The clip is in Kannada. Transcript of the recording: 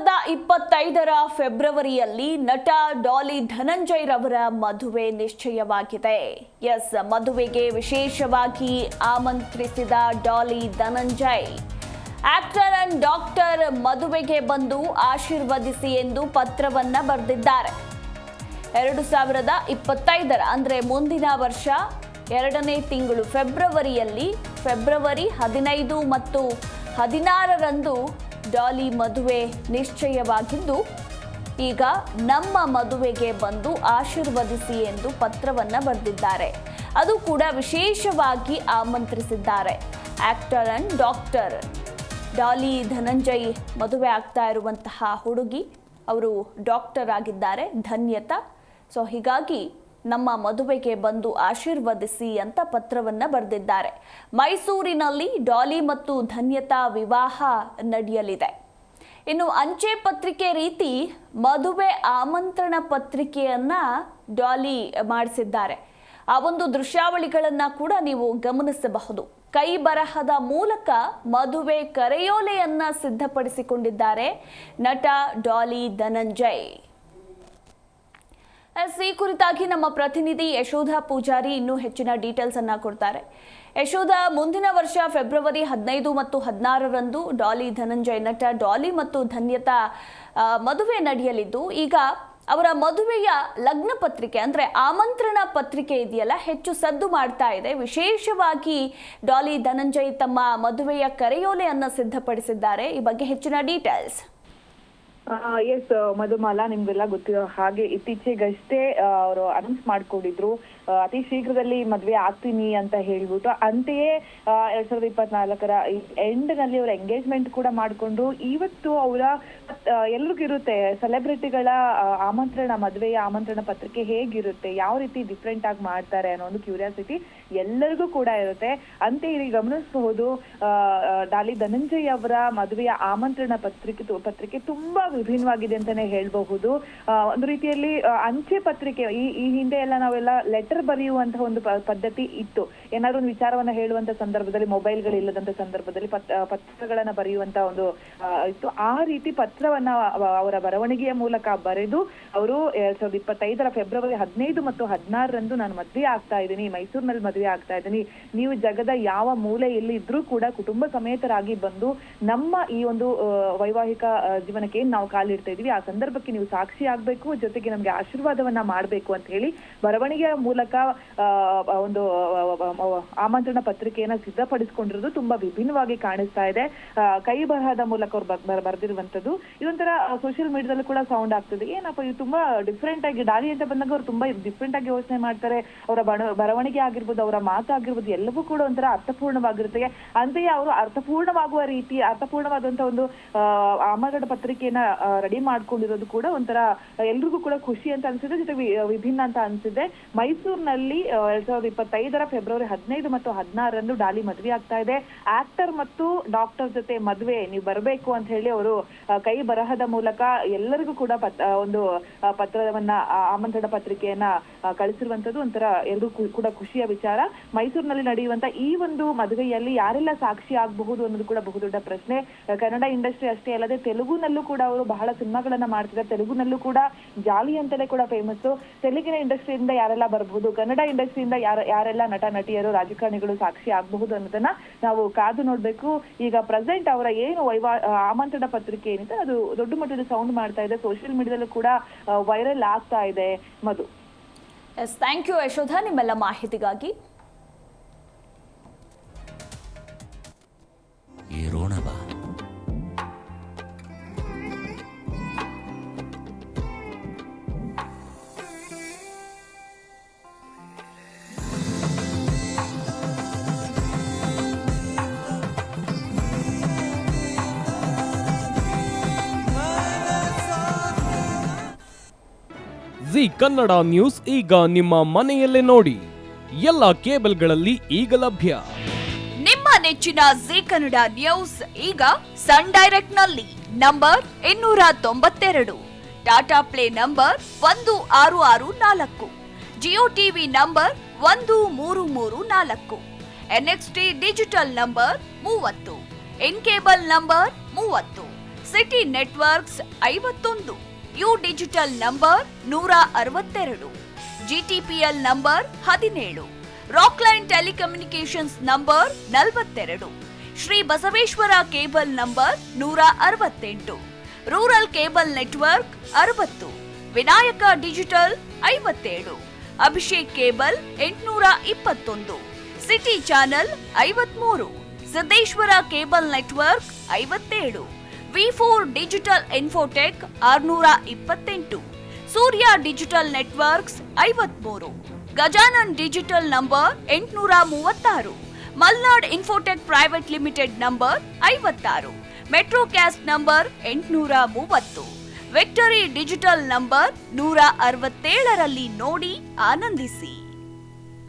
2025 ಫೆಬ್ರವರಿಯಲ್ಲಿ ನಟ ಡಾಲಿ ಧನಂಜಯ್ ರವರ ಮದುವೆ ನಿಶ್ಚಯವಾಗಿದೆ. ಮದುವೆಗೆ ವಿಶೇಷವಾಗಿ ಆಮಂತ್ರಿಸಿದ Daali Dhananjay actor and doctor ಮದುವೆಗೆ ಬಂದು ಆಶೀರ್ವದಿಸಿ ಎಂದು ಪತ್ರವನ್ನ ಬರೆದಿದ್ದಾರೆ. 2025 ಅಂದ್ರೆ ಮುಂದಿನ ವರ್ಷ 2ನೇ ತಿಂಗಳು ಫೆಬ್ರವರಿಯಲ್ಲಿ ಫೆಬ್ರವರಿ 15 ಮತ್ತು 16ರಂದು ಡಾಲಿ ಮದುವೆ ನಿಶ್ಚಯವಾಗಿದ್ದು, ಈಗ ನಮ್ಮ ಮದುವೆಗೆ ಬಂದು ಆಶೀರ್ವದಿಸಿ ಎಂದು ಪತ್ರವನ್ನ ಬರೆದಿದ್ದಾರೆ. ಅದು ಕೂಡ ವಿಶೇಷವಾಗಿ ಆಮಂತ್ರಿಸಿದ್ದಾರೆ. Actor and doctor Daali Dhananjay ಮದುವೆ ಆಗ್ತಾ ಇರುವಂತಹ ಹುಡುಗಿ ಅವರು ಡಾಕ್ಟರ್ ಆಗಿದ್ದಾರೆ, ಧನ್ಯತಾ. ಹೀಗಾಗಿ ನಮ್ಮ ಮದುವೆಗೆ ಬಂದು ಆಶೀರ್ವದಿಸಿ ಅಂತ ಪತ್ರವನ್ನ ಬರೆದಿದ್ದಾರೆ. ಮೈಸೂರಿನಲ್ಲಿ ಡಾಲಿ ಮತ್ತು ಧನ್ಯತಾ ವಿವಾಹ ನಡೆಯಲಿದೆ. ಇನ್ನು ಅಂಚೆ ಪತ್ರಿಕೆ ರೀತಿ ಮದುವೆ ಆಮಂತ್ರಣ ಪತ್ರಿಕೆಯನ್ನ ಡಾಲಿ ಮಾಡಿಸಿದ್ದಾರೆ. ಆ ಒಂದು ದೃಶ್ಯಾವಳಿಗಳನ್ನ ಕೂಡ ನೀವು ಗಮನಿಸಬಹುದು. ಕೈ ಬರಹದ ಮೂಲಕ ಮದುವೆ ಕರೆಯೋಲೆಯನ್ನ ಸಿದ್ಧಪಡಿಸಿಕೊಂಡಿದ್ದಾರೆ ನಟ ಡಾಲಿ ಧನಂಜಯ್. ಈ ಕುರಿತಾಗಿ ನಮ್ಮ ಪ್ರತಿನಿಧಿ ಯಶೋಧ ಪೂಜಾರಿ ಇನ್ನೂ ಹೆಚ್ಚಿನ ಡೀಟೇಲ್ಸ್ ಅನ್ನ ಕೊಡ್ತಾರೆ. ಯಶೋಧ, ಮುಂದಿನ ವರ್ಷ ಫೆಬ್ರವರಿ 15 ಮತ್ತು 16ರಂದು ಡಾಲಿ ಧನಂಜಯ್ ನಟ ಡಾಲಿ ಮತ್ತು ಧನ್ಯತಾ ಮದುವೆ ನಡೆಯಲಿದ್ದು, ಈಗ ಅವರ ಮದುವೆಯ ಲಗ್ನ ಪತ್ರಿಕೆ ಅಂದ್ರೆ ಆಮಂತ್ರಣ ಪತ್ರಿಕೆ ಇದೆಯಲ್ಲ, ಹೆಚ್ಚು ಸದ್ದು ಮಾಡ್ತಾ ಇದೆ. ವಿಶೇಷವಾಗಿ ಡಾಲಿ ಧನಂಜಯ್ ತಮ್ಮ ಮದುವೆಯ ಕರೆಯೋಲೆಯನ್ನ ಸಿದ್ಧಪಡಿಸಿದ್ದಾರೆ. ಈ ಬಗ್ಗೆ ಹೆಚ್ಚಿನ ಡೀಟೇಲ್ಸ್. ಎಸ್ ಮಧುಮಾಲಾ, ನಿಮ್ಗೆಲ್ಲ ಗೊತ್ತಿರೋ ಹಾಗೆ ಇತ್ತೀಚೆಗಷ್ಟೇ ಅವರು ಅನೌನ್ಸ್ ಮಾಡ್ಕೊಂಡಿದ್ರು ಅತಿ ಶೀಘ್ರದಲ್ಲಿ ಮದ್ವೆ ಆಗ್ತೀನಿ ಅಂತ ಹೇಳ್ಬಿಟ್ಟು. ಅಂತೆಯೇ 2024ರ ಎಂಡ್ ನಲ್ಲಿ ಅವರ ಎಂಗೇಜ್ಮೆಂಟ್ ಕೂಡ ಮಾಡ್ಕೊಂಡು, ಇವತ್ತು ಅವರ ಎಲ್ರಿಗೂ ಇರುತ್ತೆ ಸೆಲೆಬ್ರಿಟಿಗಳ ಮದುವೆಯ ಆಮಂತ್ರಣ ಪತ್ರಿಕೆ ಹೇಗಿರುತ್ತೆ, ಯಾವ ರೀತಿ ಡಿಫ್ರೆಂಟ್ ಆಗಿ ಮಾಡ್ತಾರೆ ಅನ್ನೋ ಒಂದು ಕ್ಯೂರಿಯಾಸಿಟಿ ಎಲ್ಲರಿಗೂ ಕೂಡ ಇರುತ್ತೆ. ಅಂತೆ ಇಲ್ಲಿ ಗಮನಿಸಬಹುದು, ಡಾಲಿ ಧನಂಜಯ್ ಅವರ ಮದುವೆಯ ಆಮಂತ್ರಣ ಪತ್ರಿಕೆ ತುಂಬಾ ವಿಭಿನ್ನವಾಗಿದೆ ಅಂತಾನೆ ಹೇಳ್ಬಹುದು. ಒಂದು ರೀತಿಯಲ್ಲಿ ಅಂಚೆ ಪತ್ರಿಕೆ, ಈ ಹಿಂದೆ ಎಲ್ಲ ನಾವೆಲ್ಲ ಲೆಟರ್ ಬರೆಯುವಂತಹ ಒಂದು ಪದ್ಧತಿ ಇತ್ತು. ಏನಾದ್ರು ಒಂದು ವಿಚಾರವನ್ನ ಹೇಳುವಂತ ಸಂದರ್ಭದಲ್ಲಿ, ಮೊಬೈಲ್ಗಳಿಲ್ಲದಂತ ಸಂದರ್ಭದಲ್ಲಿ ಪತ್ರಗಳನ್ನ ಬರೆಯುವಂತ ಒಂದು ಇತ್ತು. ಆ ರೀತಿ ಪತ್ರವನ್ನ ಅವರ ಬರವಣಿಗೆಯ ಮೂಲಕ ಬರೆದು ಅವರು 2025ರ ಫೆಬ್ರವರಿ 15 ಮತ್ತು 16ರಂದು ನಾನು ಮದುವೆ ಆಗ್ತಾ ಇದ್ದೀನಿ, ಮೈಸೂರಿನಲ್ಲಿ ಮದುವೆ ಆಗ್ತಾ ಇದ್ದೀನಿ, ನೀವು ಜಗದ ಯಾವ ಮೂಲೆಯಲ್ಲಿ ಇದ್ರೂ ಕೂಡ ಕುಟುಂಬ ಸಮೇತರಾಗಿ ಬಂದು ನಮ್ಮ ಈ ಒಂದು ವೈವಾಹಿಕ ಜೀವನಕ್ಕೆ ಏನ್ ನಾವು ಕಾಲಿಡ್ತಾ ಇದೀವಿ ಆ ಸಂದರ್ಭಕ್ಕೆ ನೀವು ಸಾಕ್ಷಿ ಆಗ್ಬೇಕು, ಜೊತೆಗೆ ನಮ್ಗೆ ಆಶೀರ್ವಾದವನ್ನ ಮಾಡ್ಬೇಕು ಅಂತ ಹೇಳಿ ಬರವಣಿಗೆಯ ಮೂಲಕ ಒಂದು ಆಮಂತ್ರಣ ಪತ್ರಿಕೆಯನ್ನ ಸಿದ್ಧಪಡಿಸಿಕೊಂಡಿರೋದು ತುಂಬಾ ವಿಭಿನ್ನವಾಗಿ ಕಾಣಿಸ್ತಾ ಇದೆ. ಕೈ ಬರಹದ ಮೂಲಕ ಅವ್ರು ಬರೆದಿರುವಂತದ್ದು ಇದೊಂಥರ ಸೋಷಿಯಲ್ ಮೀಡಿಯಾದಲ್ಲೂ ಕೂಡ ಸೌಂಡ್ ಆಗ್ತದೆ. ಏನಪ್ಪ ಇದು ತುಂಬಾ ಡಿಫ್ರೆಂಟ್ ಆಗಿ, ಡಾಲಿ ಅಂತ ಬಂದಾಗ ಅವ್ರು ತುಂಬಾ ಡಿಫ್ರೆಂಟ್ ಆಗಿ ಯೋಚನೆ ಮಾಡ್ತಾರೆ. ಅವರ ಬರವಣಿಗೆ ಆಗಿರ್ಬೋದು, ಅವರ ಮಾತಾಗಿರ್ಬೋದು, ಎಲ್ಲವೂ ಕೂಡ ಒಂಥರ ಅರ್ಥಪೂರ್ಣವಾಗಿರುತ್ತೆ. ಅಂತೆಯೇ ಅವರು ಅರ್ಥಪೂರ್ಣವಾದಂತ ಒಂದು ಆಮಂತ್ರಣ ಪತ್ರಿಕೆಯನ್ನ ರೆಡಿ ಮಾಡ್ಕೊಂಡಿರೋದು ಕೂಡ ಒಂಥರ ಎಲ್ರಿಗೂ ಕೂಡ ಖುಷಿ ಅಂತ ಅನ್ಸಿದೆ, ಜೊತೆಗೆ ವಿಭಿನ್ನ ಅಂತ ಅನ್ಸಿದೆ. ಮೈಸೂರಿನಲ್ಲಿ 2025ರ ಫೆಬ್ರವರಿ 15 ಮತ್ತು 16ರಂದು ಡಾಲಿ ಮದುವೆ ಆಗ್ತಾ ಇದೆ. ಆಕ್ಟರ್ ಮತ್ತು ಡಾಕ್ಟರ್ ಜೊತೆ ಮದುವೆ, ನೀವು ಬರಬೇಕು ಅಂತ ಹೇಳಿ ಅವರು ಕೈ ಬರಹದ ಮೂಲಕ ಎಲ್ಲರಿಗೂ ಕೂಡ ಒಂದು ಪತ್ರವನ್ನ, ಆಮಂತ್ರಣ ಪತ್ರಿಕೆಯನ್ನ ಕಳಿಸಿರುವಂತದ್ದು ಒಂಥರ ಎಲ್ರಿಗೂ ಕೂಡ ಖುಷಿಯ ವಿಚಾರ. ಮೈಸೂರಿನಲ್ಲಿ ನಡೆಯುವಂತ ಈ ಒಂದು ಮದುವೆಯಲ್ಲಿ ಯಾರೆಲ್ಲ ಸಾಕ್ಷಿ ಆಗಬಹುದು ಅನ್ನೋದು ಕೂಡ ಬಹುದೊಡ್ಡ ಪ್ರಶ್ನೆ. ಕನ್ನಡ ಇಂಡಸ್ಟ್ರಿ ಅಷ್ಟೇ ಅಲ್ಲದೆ ತೆಲುಗುನಲ್ಲೂ ಕೂಡ ಅವರು ಬಹಳ ಸಿನಿಮಾಗಳನ್ನ ಮಾಡ್ತಿದ್ದಾರೆ. ತೆಲುಗುನಲ್ಲೂ ಕೂಡ ಜಾಲಿ ಅಂತಲೇ ಕೂಡ ಫೇಮಸ್. ತೆಲುಗಿನ ಇಂಡಸ್ಟ್ರಿಯಿಂದ ಯಾರೆಲ್ಲ ಬರಬಹುದು, ಕನ್ನಡ ಇಂಡಸ್ಟ್ರಿಯಿಂದ ಯಾರೆಲ್ಲ ನಟ ನಟಿಯರು, ರಾಜಕಾರಣಿಗಳು ಸಾಕ್ಷಿ ಆಗಬಹುದು ಅನ್ನೋದನ್ನ ನಾವು ಕಾದು ನೋಡ್ಬೇಕು. ಈಗ ಪ್ರೆಸೆಂಟ್ ಅವರ ಏನು ಆಮಂತ್ರಣ ಪತ್ರಿಕೆ ಏನಿದೆ ಅದು ದೊಡ್ಡ ಮಟ್ಟದ ಸೌಂಡ್ ಮಾಡ್ತಾ ಇದೆ, ಸೋಷಿಯಲ್ ಮೀಡಿಯಾದಲ್ಲೂ ಕೂಡ ವೈರಲ್ ಆಗ್ತಾ ಇದೆ. ಮಧು, ಥ್ಯಾಂಕ್ ಯು ಯಶೋಧ ನಿಮ್ಮೆಲ್ಲ ಮಾಹಿತಿಗಾಗಿ. ಜಿ ಕನ್ನಡ ನ್ಯೂಸ್ ಈಗ ನಿಮ್ಮ ಮನೆಯಲ್ಲೇ ನೋಡಿ. ಎಲ್ಲ ಕೇಬಲ್ಗಳಲ್ಲಿ ಈಗ ಲಭ್ಯ. ನಿಮ್ಮ ನೆಚ್ಚಿನ ಜಿ ಕನ್ನಡ ನ್ಯೂಸ್ ಈಗ ಸನ್ ಡೈರೆಕ್ಟ್ ನಲ್ಲಿ number 292, Tata play number 1664, Jio TV number 1334, NXT digital number 30, in cable number 30, city networks 51, U digital number 162, GTPL number 17, Rockline telecommunications number 42, Shri Basaveshwara cable number 168, rural cable network 60, Vinayaka digital 57, Abhishek cable 821, city channel 53, Siddeshwara cable network 57, ವಿ4 digital infotech 628, Surya digital networks 53, Gajanan digital number 836, Malnad infotech private limited number 56, Metrocast number 830, Victory digital number 167ರಲ್ಲಿ ನೋಡಿ ಆನಂದಿಸಿ.